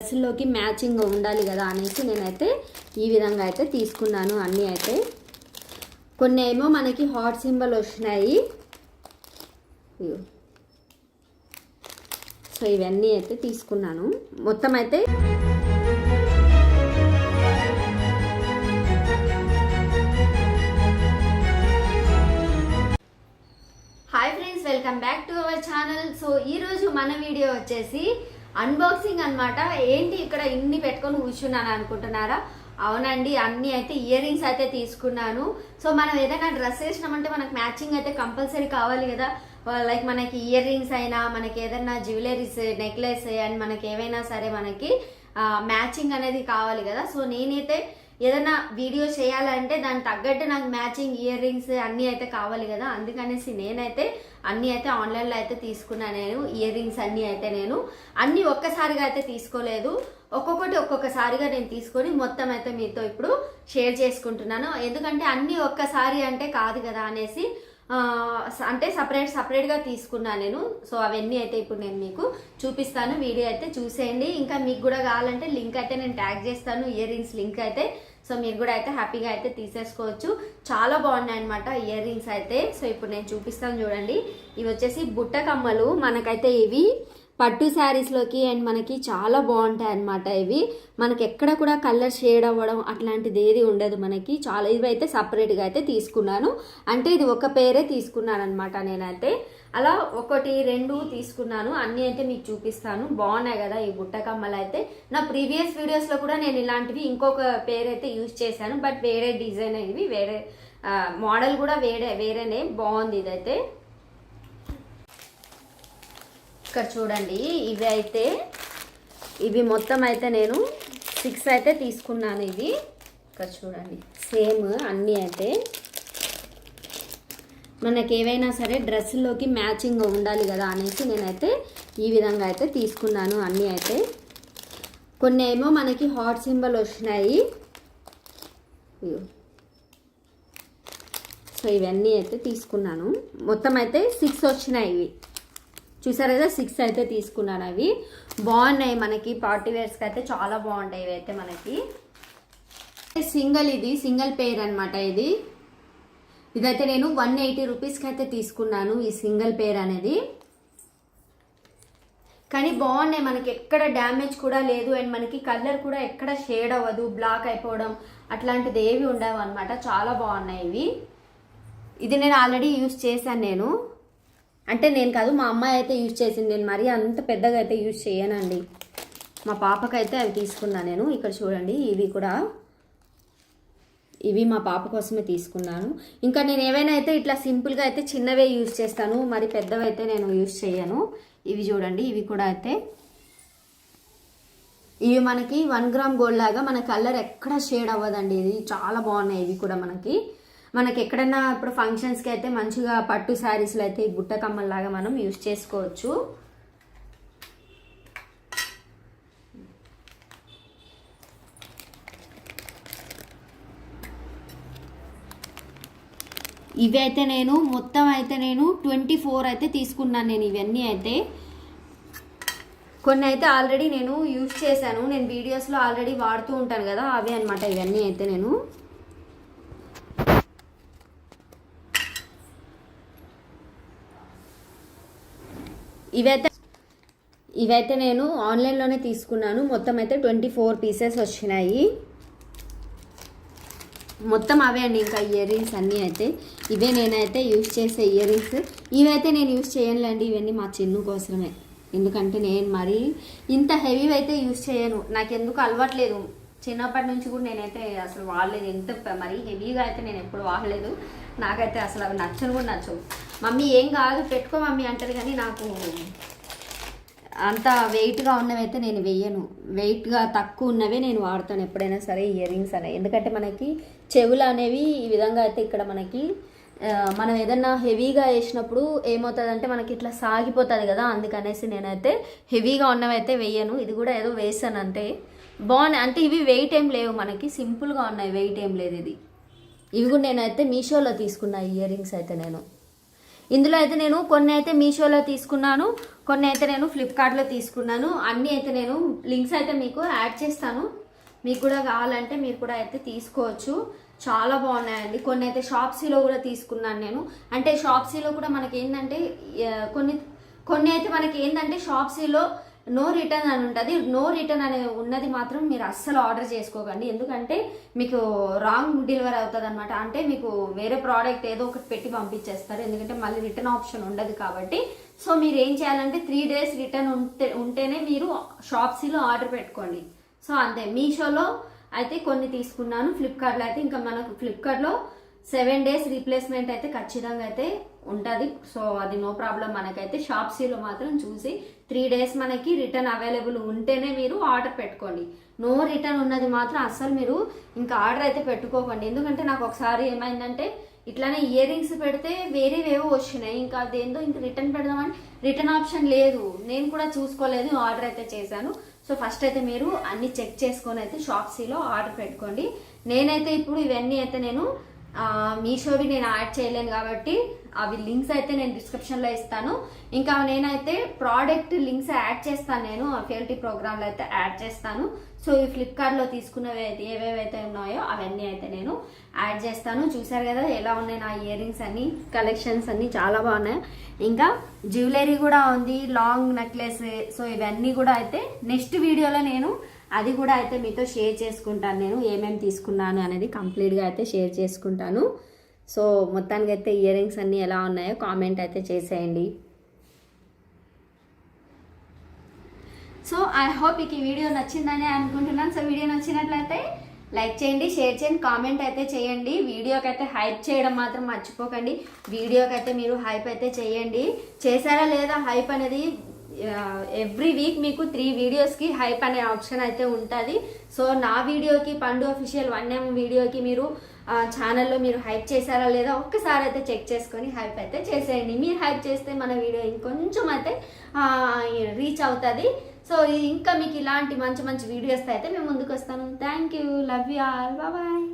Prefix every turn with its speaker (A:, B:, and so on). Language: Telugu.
A: డ్రెస్సుల్లోకి మ్యాచింగ్ ఉండాలి కదా అనేసి నేనైతే ఈ విధంగా అయితే తీసుకున్నాను. అన్నీ అయితే కొన్ని ఏమో మనకి హార్ట్ సింబల్ వచ్చినాయి. సో ఇవన్నీ అయితే తీసుకున్నాను. మొత్తం అయితే hi friends, welcome back to our channel. So ఈరోజు మన వీడియో వచ్చేసి అన్బాక్సింగ్ అనమాట. ఏంటి ఇక్కడ ఇన్ని పెట్టుకొని కూర్చున్నాను అనుకుంటున్నారా? అవునండి, అన్నీ అయితే ఇయర్ రింగ్స్ అయితే తీసుకున్నాను. సో మనం ఏదైనా డ్రెస్ వేసినామంటే మనకు మ్యాచింగ్ అయితే కంపల్సరీ కావాలి కదా. లైక్ మనకి ఇయర్ రింగ్స్ అయినా, మనకి ఏదైనా జ్యువెలరీస్, నెక్లెస్ అండ్ మనకి ఏవైనా సరే మనకి మ్యాచింగ్ అనేది కావాలి కదా. సో నేనైతే ఏదైనా వీడియో చేయాలంటే దానికి తగ్గట్టు నాకు మ్యాచింగ్ ఇయర్ రింగ్స్ అన్నీ అయితే కావాలి కదా. అందుకనేసి నేనైతే అన్నీ అయితే ఆన్లైన్లో అయితే తీసుకున్నాను. నేను ఇయర్ రింగ్స్ అన్నీ ఒక్కసారిగా అయితే తీసుకోలేదు, ఒక్కొక్కసారిగా నేను తీసుకొని మొత్తం అయితే మీతో ఇప్పుడు షేర్ చేసుకుంటున్నాను. ఎందుకంటే అన్నీ ఒక్కసారి అంటే కాదు కదా అనేసి అంటే సపరేట్గా తీసుకున్నాను నేను. సో అవన్నీ అయితే ఇప్పుడు నేను మీకు చూపిస్తాను, వీడియో అయితే చూసేయండి. ఇంకా మీకు కూడా కావాలంటే లింక్ అయితే నేను ట్యాగ్ చేస్తాను, ఇయర్ రింగ్స్ లింక్ అయితే. సో మీరు కూడా అయితే హ్యాపీగా అయితే తీసేసుకోవచ్చు. చాలా బాగున్నాయి అనమాట ఇయర్ రింగ్స్ అయితే. సో ఇప్పుడు నేను చూపిస్తాను చూడండి. ఇవి వచ్చేసి బుట్ట కమ్మలు. మనకైతే ఇవి పట్టు శారీస్లోకి అండ్ మనకి చాలా బాగుంటాయి అన్నమాట. ఇవి మనకి ఎక్కడ కూడా కలర్ షేడ్ అవ్వడం అట్లాంటిది ఏది ఉండదు మనకి. చాలా ఇవైతే సపరేట్గా అయితే తీసుకున్నాను. అంటే ఇది ఒక పేరే తీసుకున్నాను అనమాట నేనైతే. అలా 1, 2 తీసుకున్నాను. అన్నీ అయితే మీకు చూపిస్తాను. బాగున్నాయి కదా ఈ బుట్ట కమ్మలు అయితే. నా ప్రీవియస్ వీడియోస్లో కూడా నేను ఇలాంటివి ఇంకొక పేరు అయితే యూజ్ చేశాను. బట్ వేరే డిజైన్ ఇవి, వేరే మోడల్ కూడా వేరేనే బాగుంది ఇదైతే. ఇక్కడ చూడండి, ఇవి మొత్తం అయితే నేను 6 అయితే తీసుకున్నాను. ఇవి ఇక్కడ చూడండి, సేమ్ అన్నీ అయితే మనకి ఏవైనా సరే డ్రెస్సుల్లోకి మ్యాచింగ్ ఉండాలి కదా అనేసి నేనైతే ఈ విధంగా అయితే తీసుకున్నాను. అన్నీ అయితే కొన్ని ఏమో మనకి హార్ట్ సింబల్ వచ్చినాయి. సో ఇవన్నీ అయితే తీసుకున్నాను. మొత్తం అయితే 6 వచ్చినాయి. ఇవి చూసారు కదా, 6 అయితే తీసుకున్నాను. అవి బాగున్నాయి, మనకి పార్టీ వేర్స్కి అయితే చాలా బాగుంటాయి ఇవైతే. మనకి సింగిల్ పేర్ అనమాట. ఇదైతే నేను 180 రూపీస్కి అయితే తీసుకున్నాను ఈ సింగిల్ పేర్ అనేది. కానీ బాగున్నాయి, మనకి ఎక్కడ డ్యామేజ్ కూడా లేదు అండ్ మనకి కలర్ కూడా ఎక్కడ షేడ్ అవ్వదు, బ్లాక్ అయిపోవడం అట్లాంటిది ఏవి ఉండవు అనమాట. చాలా బాగున్నాయి ఇవి. ఇది నేను ఆల్రెడీ యూజ్ చేశాను. అంటే నేను కాదు, మా అమ్మాయి అయితే యూజ్ చేసింది. నేను మరీ అంత పెద్దగా అయితే యూజ్ చేయనండి. మా పాపకైతే అవి తీసుకున్నాను నేను. ఇక్కడ చూడండి, ఇవి మా పాప కోసమే తీసుకున్నాను. ఇంకా నేను ఏవైనా అయితే ఇట్లా సింపుల్గా అయితే చిన్నవే యూజ్ చేస్తాను, మరి పెద్దవి అయితే నేను యూజ్ చేయను. ఇవి చూడండి, ఇవి కూడా అయితే ఇవి మనకి 1 గ్రామ్ గోల్డ్ లాగా మన కలర్ ఎక్కడ షేడ్ అవ్వదండి. ఇది చాలా బాగున్నాయి. ఇవి కూడా మనకి ఎక్కడైనా ఇప్పుడు ఫంక్షన్స్కి అయితే మంచిగా పట్టు శారీస్లో అయితే ఈ బుట్ట కమ్మల్లాగా మనం యూజ్ చేసుకోవచ్చు. ఇవి అయితే మొత్తం అయితే 24 అయితే తీసుకున్నాను నేను. ఇవన్నీ అయితే కొన్ని అయితే ఆల్రెడీ నేను యూజ్ చేశాను, నేను వీడియోస్లో ఆల్రెడీ వాడుతూ ఉంటాను కదా, అవే అనమాట ఇవన్నీ అయితే. ఇవైతే నేను ఆన్లైన్లోనే తీసుకున్నాను. మొత్తం అయితే 24 పీసెస్ వచ్చినాయి. మొత్తం అవే అండి. ఇంకా ఇయర్ రింగ్స్ అన్నీ అయితే ఇవే నేనైతే యూజ్ చేసే ఇయర్ రింగ్స్. ఇవైతే నేను యూజ్ చేయనులేండి, ఇవన్నీ మా చిన్ను కోసమే. ఎందుకంటే నేను మరీ ఇంత హెవీ అయితే యూజ్ చేయను, నాకు ఎందుకు అలవాట్లేదు. చిన్నప్పటి నుంచి కూడా నేనైతే అసలు వాడలేదు. ఎంత మరీ హెవీగా అయితే నేను ఎప్పుడు వాడలేదు. నాకైతే అసలు అవి నచ్చవు. మమ్మీ ఏం కాదు పెట్టుకో మమ్మీ అంటారు, కానీ నాకు అంత వెయిట్గా ఉన్నవి అయితే నేను వెయ్యను. వెయిట్గా తక్కువ ఉన్నవే నేను వాడతాను ఎప్పుడైనా సరే ఇయర్ రింగ్స్ అనేవి. ఎందుకంటే మనకి చెవులు అనేవి ఈ విధంగా అయితే ఇక్కడ మనకి మనం ఏదన్నా హెవీగా వేసినప్పుడు ఏమవుతుందంటే మనకి ఇట్లా సాగిపోతుంది కదా. అందుకనేసి నేనైతే హెవీగా ఉన్నవైతే వెయ్యను. ఇది కూడా ఏదో వేసాను అంటే బాగున్నాయి. అంటే ఇవి వెయిట్ ఏం లేవు, మనకి సింపుల్గా ఉన్నాయి, వెయిట్ ఏం లేదు. ఇవి కూడా నేనైతే మీషోలో తీసుకున్నా ఇయర్ రింగ్స్ అయితే. ఇందులో అయితే నేను కొన్ని అయితే మీషోలో తీసుకున్నాను, కొన్ని అయితే నేను ఫ్లిప్కార్ట్లో తీసుకున్నాను. అన్నీ అయితే నేను లింక్స్ అయితే మీకు యాడ్ చేస్తాను, మీకు కూడా కావాలంటే మీరు కూడా అయితే తీసుకోవచ్చు. చాలా బాగున్నాయండి. కొన్ని అయితే షాప్సీలో కూడా తీసుకున్నాను నేను. అంటే షాప్సీలో కూడా మనకి ఏంటంటే కొన్ని అయితే మనకి ఏంటంటే షాప్సీలో నో రిటర్న్ అని ఉంటుంది. నో రిటర్న్ అనే ఉన్నది మాత్రం మీరు అస్సలు ఆర్డర్ చేసుకోకండి, ఎందుకంటే మీకు రాంగ్ డెలివరీ అవుతుంది అనమాట. అంటే మీకు వేరే ప్రోడక్ట్ ఏదో ఒకటి పెట్టి పంపించేస్తారు, ఎందుకంటే మళ్ళీ రిటర్న్ ఆప్షన్ ఉండదు కాబట్టి. సో మీరు ఏం చేయాలంటే 3 days రిటర్న్ ఉంటేనే మీరు షాప్సీలో ఆర్డర్ పెట్టుకోండి. సో అంతే. మీషోలో అయితే కొన్ని తీసుకున్నాను, ఫ్లిప్కార్ట్లో అయితే ఇంకా మనకు ఫ్లిప్కార్ట్లో 7 days రీప్లేస్మెంట్ అయితే ఖచ్చితంగా అయితే ఉంటుంది. సో అది నో ప్రాబ్లం మనకైతే. షాప్సీలో మాత్రం చూసి 3 days మనకి రిటర్న్ అవైలబుల్ ఉంటేనే మీరు ఆర్డర్ పెట్టుకోండి. నో రిటర్న్ ఉన్నది మాత్రం అస్సలు మీరు ఇంకా ఆర్డర్ అయితే పెట్టుకోకండి. ఎందుకంటే నాకు ఒకసారి ఏమైందంటే ఇట్లానే ఇయర్ రింగ్స్ పెడితే వేరేవేవో వచ్చినాయి, ఇంకా అదేందో ఇంకా రిటర్న్ పెడదామని రిటర్న్ ఆప్షన్ లేదు. నేను కూడా చూసుకోలేదు, ఆర్డర్ అయితే చేశాను. సో ఫస్ట్ అయితే మీరు అన్ని చెక్ చేసుకొని అయితే షాప్సీలో ఆర్డర్ పెట్టుకోండి. నేనైతే ఇప్పుడు ఇవన్నీ అయితే నేను మీషోవి నేను యాడ్ చేయలేను కాబట్టి అవి లింక్స్ అయితే నేను డిస్క్రిప్షన్లో ఇస్తాను. ఇంకా నేనైతే ప్రోడక్ట్ లింక్స్ యాడ్ చేస్తాను, నేను FLT ప్రోగ్రాంలో అయితే యాడ్ చేస్తాను. సో ఈ ఫ్లిప్కార్ట్లో తీసుకున్నవి అయితే ఏవేవైతే ఉన్నాయో అవన్నీ అయితే నేను యాడ్ చేస్తాను. చూసారు కదా ఎలా ఉన్నాయి నా ఇయర్ రింగ్స్ అన్ని, కలెక్షన్స్ అన్ని చాలా బాగున్నాయి. ఇంకా జ్యువెలరీ కూడా ఉంది, లాంగ్ నెక్లెస్. సో ఇవన్నీ కూడా అయితే నెక్స్ట్ వీడియోలో నేను అది కూడా అయితే మీతో షేర్ చేసుకుంటాను, నేను ఏమేమి తీసుకున్నాను అనేది కంప్లీట్గా అయితే షేర్ చేసుకుంటాను. సో మొత్తానికి అయితే ఇయర్ రింగ్స్ అన్నీ ఎలా ఉన్నాయో కామెంట్ అయితే చేసేయండి. సో ఐ హోప్ మీకు ఈ వీడియో నచ్చిందని అనుకుంటున్నాను. సో వీడియో నచ్చినట్లయితే లైక్ చేయండి, షేర్ చేయండి, కామెంట్ అయితే చేయండి. వీడియోకి అయితే హైప్ చేయడం మాత్రం మర్చిపోకండి. వీడియోకి అయితే మీరు హైప్ అయితే చేయండి. చేశారా లేదా హైప్ అనేది ఎవ్రీ వీక్ మీకు 3 వీడియోస్కి హైప్ అనే ఆప్షన్ అయితే ఉంటుంది. సో నా వీడియోకి పండు అఫీషియల్ 1M వీడియోకి మీరు ఛానల్లో మీరు హైప్ చేశారా లేదా ఒక్కసారి అయితే చెక్ చేసుకొని హైప్ అయితే చేసేయండి. మీరు హైప్ చేస్తే మన వీడియో ఇంకొంచెం అయితే రీచ్ అవుతుంది. సో ఇంకా మీకు ఇలాంటి మంచి మంచి వీడియోస్ అయితే మేము ముందుకు వస్తాను. Thank you, love you all, bye.